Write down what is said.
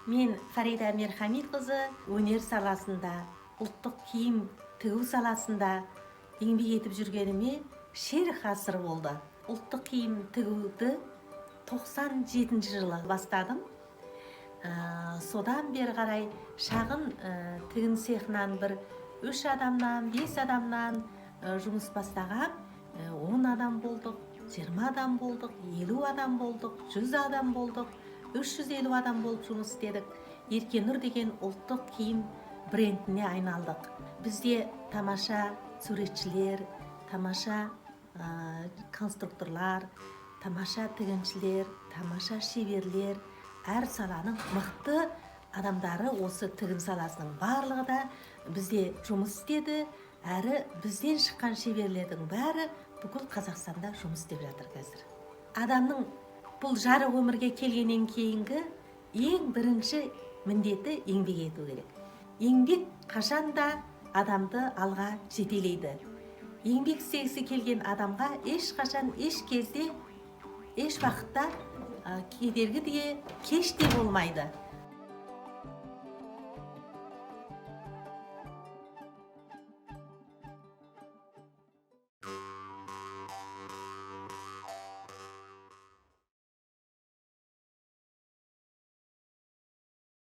Мен Фарида Мерхамитқызы өнер саласында, ұлттық киім тігу саласында еңбек етіп жүргеніме ширек ғасыр болды. Ұлттық киім тігуді 97 жылы бастадым. Содан бері қарай шағын тігін цехынан бір 3 адамнан, 5 адамнан жұмыс бастаған. 10 адам болдық, 20 адам болдық, 50 адам болдық, 100 адам болдық, 350 адам болып жұмыс істедік. Еркенұр деген ұлттық киім брендіне айналдық. Бізде тамаша суретшілер, тамаша конструкторлар, тамаша тігіншілер, тамаша шеберлер, әр саланың мықты адамдары осы тігін саласының барлығы да бізде жұмыс істеді. Әрі бізден шыққан шеберлердің бәрі бүкіл Қазақстанда жұмыс істеп жатыр қазір. Адамның бұл жарық өмірге келгеннен кейінгі ең бірінші міндеті еңбек ету керек. Еңбек қашанда адамды алға жетелейді. Еңбек істегісі келген адамға ешқашан, еш кезде, еш уақытта кедергі де, кеш те болмайды.